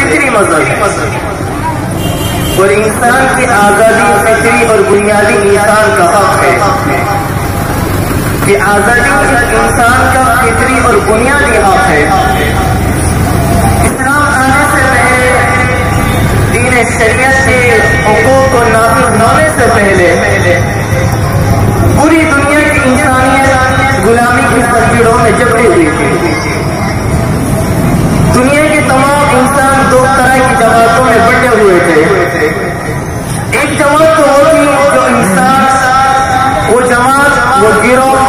فکری مذہب ہے، اور انسان کی آزادی فکری اور بنیادی انسان کا حق ہے کہ آزادی انسان کا فکری اور بنیادی حق ہے۔ اسلام آنے سے پہلے، دین شریعت کے حقوق کو نافذ ہونے سے پہلے پوری دنیا کی انسانیت غلامی کی زنجیروں میں جکڑی ہوئی تھی۔ دنیا کے تمام انسان دو طرح کی جماعتوں میں بٹے ہوئے تھے۔ ایک جماعت تو وہ تھی جو انسان، وہ جماعت، وہ گروہ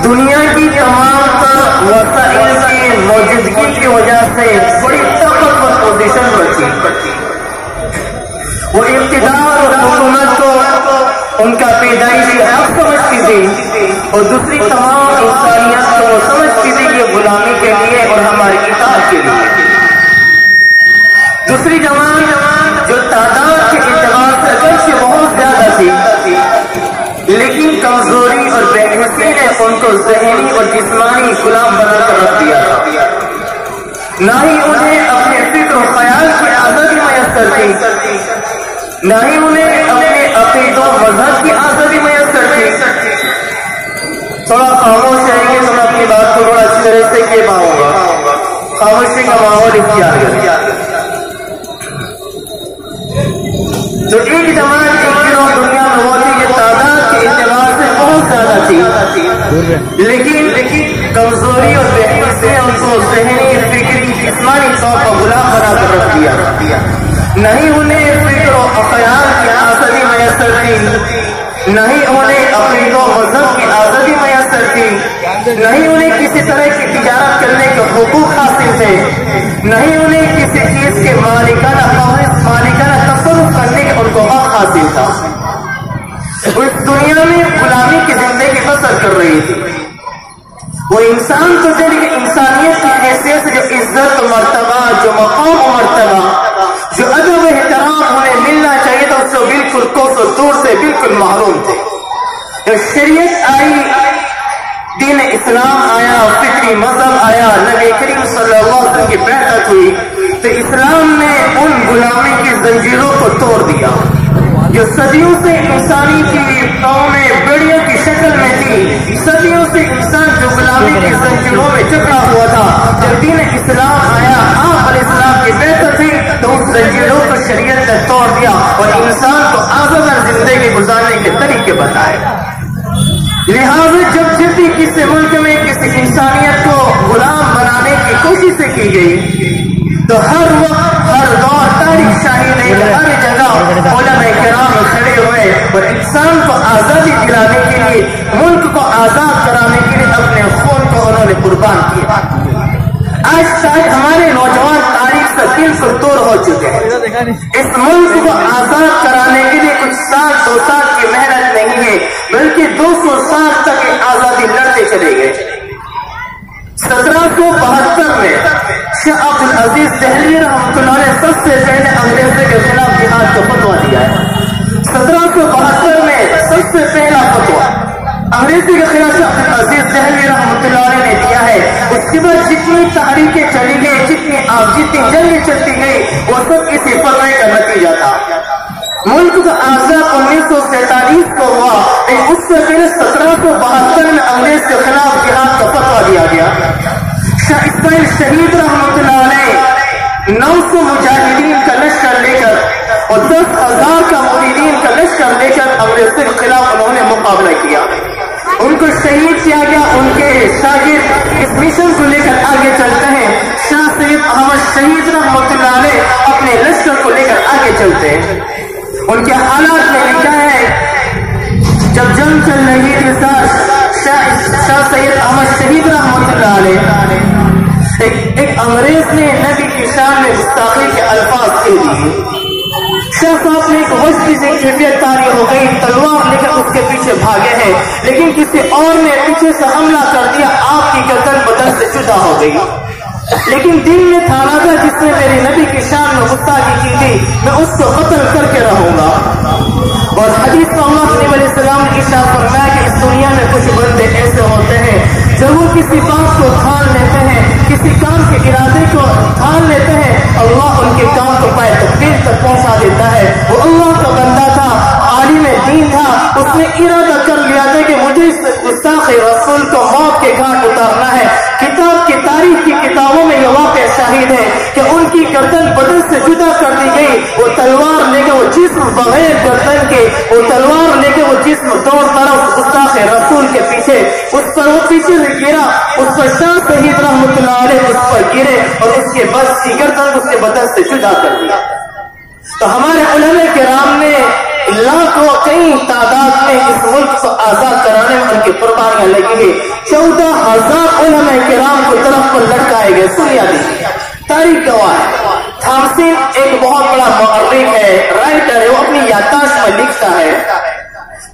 دنیا کی تمام تر وسائل کی موجودگی کی وجہ سے بڑی طاقتور پوزیشن پر تھی۔ وہ اقتدار اور حکومت کو ان کا پیدائشی حق سمجھتی تھی، اور دوسری تمام انسانیت کو وہ سمجھتی تھی کہ غلامی کے لیے اور ہماری اطاعت کے لیے۔ دوسری جماعت جو تعداد کے اعتبار سے اگرچہ بہت زیادہ تھی، لیکن کمزوری اور بے حسی نے ان کو ذہنی اور جسمانی غلام بنا کر رکھ دیا تھا۔ نہ ہی انہیں اپنے فکر و خیال کی آزادی میسر تھی، نہ ہی انہیں اپنے عقیدہ و مذہب کی آزادی میسر تھی۔ تھوڑا خاموش رہیے تو میں اپنی بات کو بڑا اچھی طرح سے کہہ پاؤں گا۔ خاموشی کا ماحول اختیار کریں۔ تو ایک جماعت ایک گروہ دنیا میں وہ تھی کہ تعداد کے اعتبار سے بہت زیادہ تھی، لیکن کمزوری اور بے حسی سے ان کو ذہنی، فکری، جسمانی طور پر غلام بنا کر رکھ دیا۔ نہ ہی انہیں فکر و خیال کی آزادی میسر تھی، نہ ہی انہیں عقیدہ و مذہب کی آزادی میسر تھی، نہ ہی انہیں کسی طرح کی تجارت کرنے کے حقوق حاصل تھے، نہ ہی انہیں کسی چیز کے مالکانہ تصرف کرنے کے ان کو حق حاصل تھا۔ اس دنیا میں غلامی کی زندگی بسر کر رہی تھی۔ وہ انسان تو تھے، لیکن انسانیت کی حیثیت سے جو عزت و مرتبہ، جو مقام و مرتبہ، جو ادب و احترام انہیں ملنا چاہیے تھا، اس سے بالکل کوس و دور سے بالکل محروم تھے۔ جب شریعت آئی، دین اسلام آیا، فکری مذہب آیا، نبی کریم صلی اللہ علیہ وسلم کی بیعت ہوئی، تو اسلام نے ان غلامی کی زنجیروں کو توڑ دیا جو صدیوں سے انسانی کی پاؤں میں بیڑیوں کی شکل میں تھی۔ صدیوں سے انسان جو غلامی کی زنجیروں میں جکڑا ہوا تھا، جب دین اسلام آیا، آپ علیہ السلام کی بیعت تھی، تو اس زنجیروں کو شریعت نے توڑ دیا اور انسان کو آزاد زندگی گزارنے کے طریقے بتائے۔ لہٰذا جب بھی کسی ملک میں کسی انسانیت کو غلام بنانے کی کوشش کی گئی، تو ہر وقت، ہر دور، تاریخ شاہی نہیں، ہر جگہ علماء کرام کھڑے ہوئے اور انسان کو آزادی دلانے کے لیے، ملک کو آزاد کرانے کے لیے اپنے خون کو انہوں نے قربان کیا۔ آج شاید ہمارے نوجوان تاریخ سے بالکل دور ہو چکے ہیں۔ اس ملک کو آزاد کرانے کے لیے کچھ سال، 2 سال کی محنت نہیں ہے، بلکہ 200 سال تک آزادی لڑتے چلے گئے۔ 1772 میں شاہ عبد العزیز دہلوی رحمۃ اللہ علیہ سب سے پہلے انگریزوں کے خلاف جہاد کا فتویٰ دیا ہے۔ 1772 میں سب سے پہلا فتویٰ انگریزی کے خلاف شاہ عبد العزیز دہلوی رحمۃ اللہ علیہ نے دیا ہے۔ اس کے بعد جتنی تحریکیں چلی گئی، جتنی جنگیں چلتی گئی، وہ سب اسی فتوے کا نتیجہ تھا۔ ملک کا آزاد 1947 کو ہوا، لیکن اس سے پہلے 1772 میں انگریز کے خلاف جہاد کا فتویٰ دیا گیا۔ شاہ اسماعیل شہید رحمۃ اللہ علیہ 900 مجاہدین کا لشکر لے کر اور 10,000 کا مریدین کا لشکر لے کر انگریزوں کے خلاف انہوں نے مقابلہ کیا۔ ان کو شہید کیا گیا۔ ان کے شاگرد اس مشن کو لے کر آگے چلتے ہیں۔ شاہ سید احمد شہید رحمۃ اللہ علیہ اپنے لشکر کو لے کر آگے چلتے ہیں۔ ان کے حالات میں لکھا ہے، جب جنگ چل رہی تھی، شاہ سید احمد شہید رحمۃ اللہ علیہ ایک انگریز نے نبی کی شان میں گستاخی کے الفاظ کہہ دیے۔ شاہ صاحب نے ایک وحشی سے کیفیت طاری ہو گئی، تلوار لے کر اس کے پیچھے بھاگے ہیں، لیکن کسی اور نے پیچھے سے حملہ کر دیا، آپ کی گردن بدن سے جدا ہو گئی۔ لیکن دل میں تھانا تھا، جس نے میرے نبی کی شان میں گستاخی کی تھی، میں اس کو قتل کر کے رہوں گا۔ اور حدیث میں اللہ علیہ السلام نے ارشاد فرمایا کہ اس دنیا میں کچھ بندے ایسے ہوتے ہیں جب وہ کسی بات کو ٹھان لیتے ہیں، کسی کام کے ارادے کو ٹھان لیتے ہیں، اللہ رسول کو موت کے گھاٹ اتارنا ہے۔ کتاب کی تاریخ کی کتابوں میں یہ واقعہ شاہد ہے کہ ان کی گردن بدن سے جدا کر دی گئی، وہ تلوار لے کے وہ جسم بغیر گردن کے، وہ تلوار لے کے وہ جسم دوڑتا رہا اس گستاخ رسول کے پیچھے، اس پر وہ پیچھے سے گرا، اس پر شاہ شہید رحمۃ اللہ علیہ اس پر گرے اور اس کے بس کی گردن اس کے بدن سے جدا کر دیا۔ تو ہمارے علماء کرام نے لاکھوں کئی تعداد میں اس ملک کو آزاد کرانے میں ان کی قربانیاں لگی ہے۔ 14,000 علماء کرام کو طرف پر لٹکائے گئے۔ سنیا دیجیے، تاریخ گواہ ہے۔ تھامسن ایک بہت بڑا مؤرخ ہے، رائٹر ہے، وہ اپنی یادداشت میں لکھتا ہے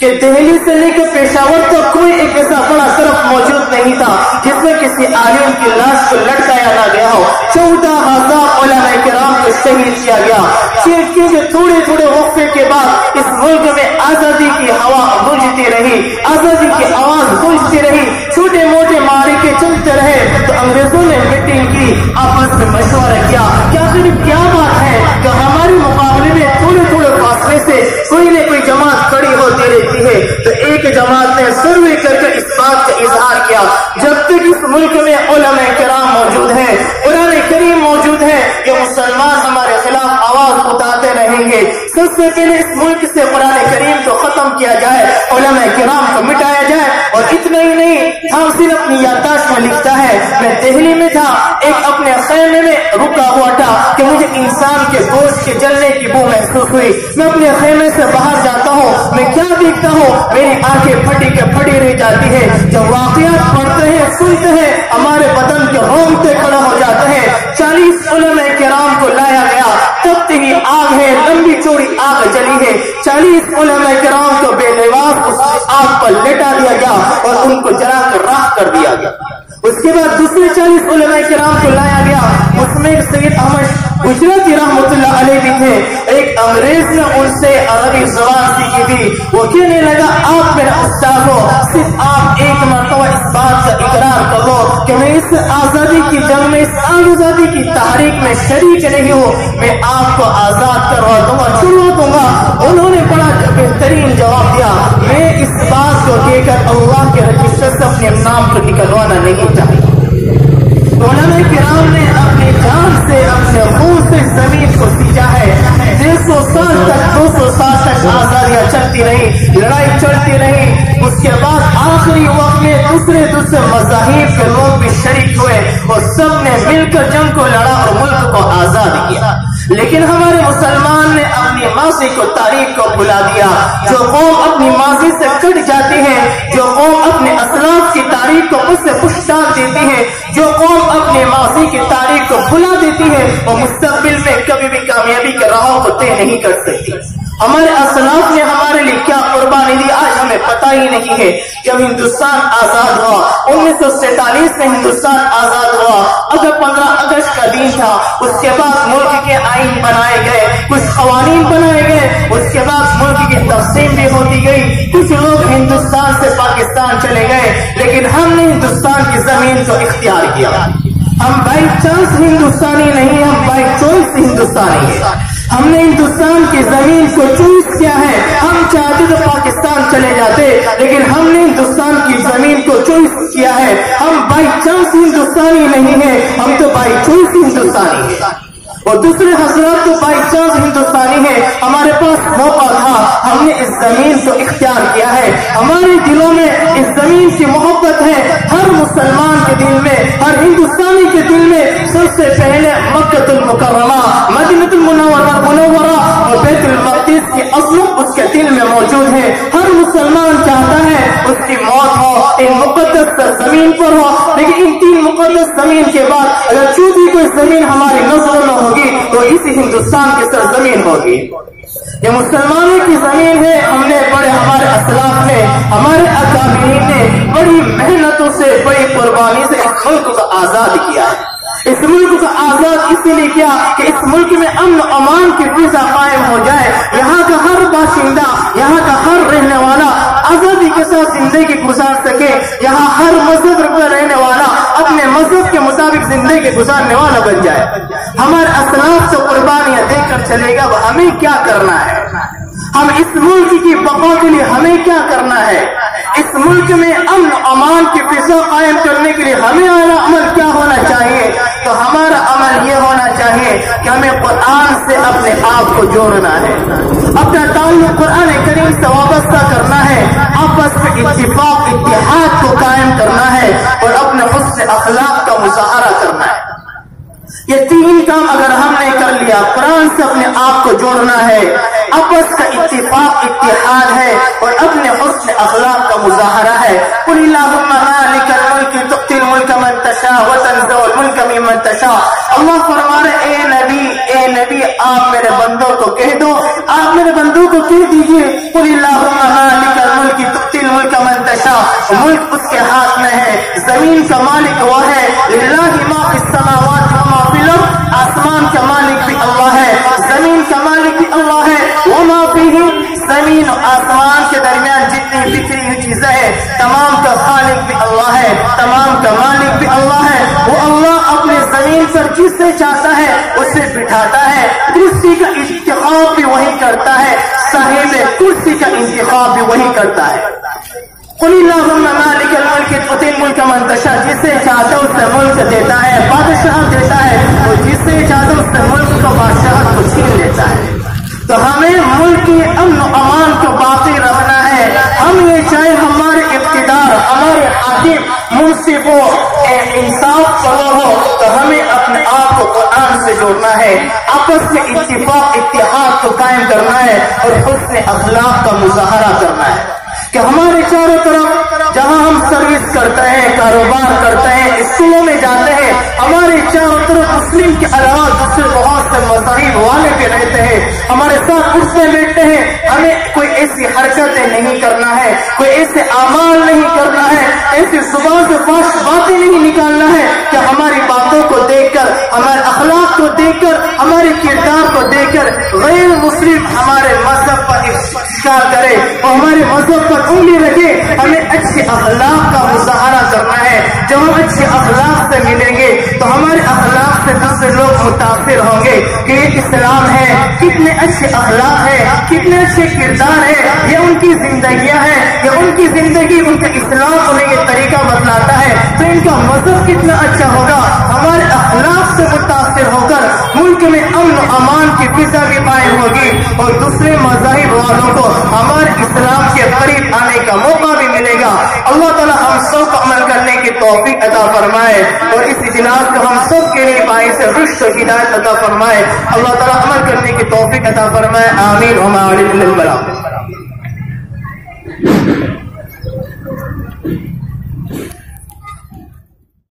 کہ دہلی سے لے کر پشاور تک کوئی ایک ایسا بڑا طرف موجود نہیں تھا جس میں کسی عالم کی لاش کو لٹکایا نہ گیا ہو۔ 14,000 علماء کرام کو شہید کیا گیا، کیونکہ تھوڑے تھوڑے وقفے کے بعد اس ملک میں آزادی کی ہوا گونجتی رہی، آزادی کی آواز گونجتی رہی، چھوٹے موٹے معرکے چلتے رہے۔ تو انگریزوں نے میٹنگ کی، آپس میں مشورہ کیا کہ آخر کیا بات ہے کہ ہمارے مقابلے میں تھوڑے تھوڑے فاصلے سے کوئی نہ کوئی جماعت کھڑی ہوتی رہتی ہے۔ تو ایک جماعت نے سروے کر کے اس بات کا اظہار کیا، جب تک اس ملک میں علماء کرام موجود ہیں، قرآن کریم موجود ہے، یہ مسلمان ہمارے خلاف آواز اٹھاتے رہیں گے۔ سب سے پہلے اس ملک سے قرآن کریم کو ختم کیا جائے، علماء کرام کو مٹایا جائے۔ اور اتنا ہی نہیں، تھامسن اپنی یادداشت میں لکھتا ہے، میں دہلی میں تھا، ایک اپنے خیمے میں رکا ہوا تھا کہ مجھے انسان کے گوشت کے جلنے کی بو محسوس ہوئی۔ میں اپنے خیمے سے باہر جاتا ہوں، میں کیا دیکھتا ہوں، میری آنکھیں پھٹی کے پھٹی رہ جاتی ہے۔ جب واقعات پڑھتے ہیں، سنتے ہیں، ہمارے بدن کے رونگٹے کھڑے ہو جاتے ہیں۔ 40 علماء کرام کو لایا گیا، تب ہی آگ ہے، لمبی چوڑی آگ جلی ہے۔ 40 علماء کرام کو بے لباس اس آگ پر لٹا دیا گیا اور ان کو جلا کر راکھ کر دیا گیا۔ اس کے بعد دوسرے 40 علماء کرام کو لایا گیا، اس میں سید احمد گجراتی رحمۃ اللہ علیہ بھی تھے۔ ایک انگریز نے ان سے عربی زبان سیکھی تھی، وہ کہنے لگا آپ میرا استاد ہو، صرف آپ ایک مرتبہ اس بات کا اقرار کر لو کہ میں اس آزادی کی جنگ میں، اس آزادی کی تحریک میں شریک نہیں ہوں، میں آپ کو آزاد کروا دوں گا، چھڑوا دوں گا۔ انہوں نے بڑا بہترین جواب دیا، میں اس بات کو کہہ کر اللہ کے رجسٹر سے اپنے نام کو نکلوانا نہیں چاہتا۔ علماء کرام نے اپنی جان سے، اپنے خون سے زمین کو سینچا ہے۔ 150 سال تک، 200 سال تک آزادیاں چلتی رہی، لڑائی چلتی رہی۔ اس کے بعد آخری وقت میں دوسرے مذاہب کے لوگ بھی شریک ہوئے اور سب نے مل کر جنگ کو لڑا اور ملک کو آزاد کیا۔ لیکن ہمارے مسلمان نے اپنی ماضی کو، تاریخ کو بھلا دیا۔ جو قوم اپنی ماضی سے کٹ جاتی ہے، جو قوم اپنے اسلاف کی تاریخ کو اس سے پشتان دیتی ہے، جو قوم اپنے ماضی کی تاریخ کو بھلا دیتی ہے، وہ مستقبل میں کبھی بھی کامیابی کے راہوں کو طے نہیں کر سکتی۔ ہمارے اسلاف نے ہمارے لیے کیا قربانی دی آج ہمیں پتہ ہی نہیں ہے۔ جب ہندوستان آزاد ہوا، 1947 میں ہندوستان آزاد ہوا، اگر 15 اگست کا دن تھا، اس کے بعد ملک کے آئین بنائے گئے، کچھ قوانین بنائے گئے، اس کے بعد ملک کی تقسیم بھی ہوتی گئی، کچھ لوگ ہندوستان سے پاکستان چلے گئے، لیکن ہم نے ہندوستان کی زمین کو اختیار کیا۔ ہم بائی چانس ہندوستانی نہیں، ہم بائی چوائس ہندوستانی ہیں۔ ہم نے ہندوستان کی زمین کو چوز کیا ہے۔ ہم چاہتے تو پاکستان چلے جاتے، لیکن ہم نے ہندوستان کی زمین کو چوز کیا ہے۔ ہم بائی چانس ہندوستانی نہیں ہیں، ہم تو بائی چوائس ہندوستانی ہیں۔ اور دوسرے حضرات تو بائی چانس ہندوستانی ہیں، ہمارے پاس موقع تھا، ہم نے اس زمین کو اختیار کیا ہے۔ ہمارے دلوں میں اس زمین کی محبت ہے۔ ہر مسلمان کے دل میں، ہر ہندوستانی کے دل میں سب سے پہلے مکہ المکرمہ، مدینہ المنورہ اور بیت المقدس کی عظمت اس کے دل میں موجود ہے۔ ہر مسلمان چاہتا ہے اس کی موت ہو ان مقدس زمین پر ہو، لیکن ان 3 مقدس زمین کے بعد اگر چوتھی کوئی زمین ہماری نظروں میں ہوگی تو اسی ہندوستان کی سرزمین ہوگی۔ یہ مسلمانوں کی زمین ہے۔ ہم نے ہمارے اسلاف نے، ہمارے اکابرین نے بڑی محنتوں سے، بڑی قربانی سے اس ملک کو آزاد کیا ہے۔ اس ملک کو آزاد اس لیے کیا کہ اس ملک میں امن و امان کی فضا قائم ہو جائے، یہاں کا ہر باشندہ، یہاں کا ہر رہنے والا آزادی کے ساتھ زندگی گزار سکے، یہاں ہر مذہب پر رہنے والا اپنے مذہب کے مطابق زندگی گزارنے والا بن جائے۔ ہمارے اسلاف تو قربانیاں دے کر چلے گا، ہمیں کیا کرنا ہے؟ ہم اس ملک کی بقا کے لیے ہمیں کیا کرنا ہے؟ اس ملک میں امن امان کی فضا قائم کرنے کے لیے ہمیں عمل کیا ہونا چاہیے؟ تو ہمارا عمل یہ ہونا چاہیے کہ ہمیں قرآن سے اپنے آپ کو جوڑنا ہے، اپنا تعلق قرآن کریم سے وابستہ کرنا ہے، آپس میں اتفاق اتحاد کو قائم کرنا ہے اور اپنے حسن اخلاق کا مظاہرہ کرنا ہے۔ یہ تین کام اگر ہم نے کر لیا، قرآن سے اپنے آپ کو جوڑنا ہے، آپس کا اتفاق اتحاد ہے اور اپنے حسن اخلاق کا مظاہرہ ہے۔ قل اللہم مالک الملک تؤتی الملک من تشاء وتنزع الملک ممن تشاء۔ اللہ فرما رہے اے نبی آپ میرے بندوں کو کہہ دو، آپ میرے بندوں کو کہہ دیجئے قل اللہم مالک الملک تؤتی الملک من تشاء، ملک اس کے ہاتھ میں ہے، زمین کا مالک وہ ہے، للہ ما فی السماوات وما فی الارض، آسمان کا مالک بھی اللہ ہے، زمین کا مالک بھی اللہ ہے، وما فیہ، زمین و آسمان کے درمیان جتنی بکھری ہوئی چیزیں ہیں تمام کا خالق بھی اللہ ہے، تمام کا مالک بھی اللہ ہے۔ وہ اللہ اپنے زمین پر جس سے چاہتا ہے اسے بٹھاتا ہے، کرسی کا انتخاب بھی وہی کرتا ہے، صاحب کرسی کا انتخاب بھی وہی کرتا ہے۔ قل اللہم مالک الملک تؤتی الملک من تشاء، جسے چاہتا ہے اسے ملک دیتا ہے، بادشاہ دیتا ہے، اور جسے چاہتا ہے اسے ملک کو بادشاہ کو چھین لیتا ہے۔ تو ہمیں ملک کے امن و امان کو باقی رکھنا ہے۔ ہم یہ چاہے ہمارے اقتدار، ہمارے حاکم منصف ہو، انصاف کرو ہو، تو ہمیں اپنے آپ کو قرآن سے جوڑنا ہے، آپس میں اتفاق اتحاد کو قائم کرنا ہے اور حسن اخلاق کا مظاہرہ کرنا ہے کہ ہمارے چاروں طرف جہاں ہم سروس کرتے ہیں، کاروبار کرتے ہیں، اسکولوں میں جاتے ہیں، ہمارے چاروں طرف مسلم کے علاوہ دوسرے بہت سے مذاہب والے بھی رہتے ہیں، ہمارے ساتھ اٹھتے بیٹھتے ہیں۔ ہمیں کوئی ایسی حرکتیں نہیں کرنا ہے، کوئی ایسے اعمال نہیں کرنا ہے، ایسی زبان سے فاش باتیں نہیں نکالنا ہے کہ ہماری باتوں کو دیکھ کر، ہمارے اخلاق کو دیکھ کر، ہمارے کردار کو دیکھ کر غیر مسلم ہمارے مذہب پر اشکال کرے اور ہمارے مذہب پر انگلی رکھے۔ ہمیں اچھے اخلاق کا مظاہرہ کرنا ہے۔ جب ہم اچھے اخلاق سے ملیں گے تو ہمارے اخلاق سے دوسرے لوگ متاثر ہوں گے کہ یہ اسلام ہے، کتنے اچھے اخلاق ہے، کتنے اچھے کردار ہے، یہ ان کی زندگیاں ہیں، یہ ان کی زندگی، ان کا اسلام انہیں یہ طریقہ بتلاتا ہے، تو ان کا مذہب کتنا اچھا ہوگا۔ ہمارے اخلاق سے متاثر ہو کر ملک میں امن و امان کی فضا بھی قائم ہوگی اور دوسرے مذاہب والوں کو ہمارے اسلام کے قریب آنے کا موقع بھی ملے گا۔ اللہ تعالیٰ ہم سب کو عمل کرنے کی توفیق عطا فرمائے اور اس اجلاس کو ہم سب کے لیے باعث رشد و ہدایت عطا فرمائے۔ اللہ تعالیٰ عمل کرنے کی توفیق عطا فرمائے، آمین۔ وما علیکم البلاغ۔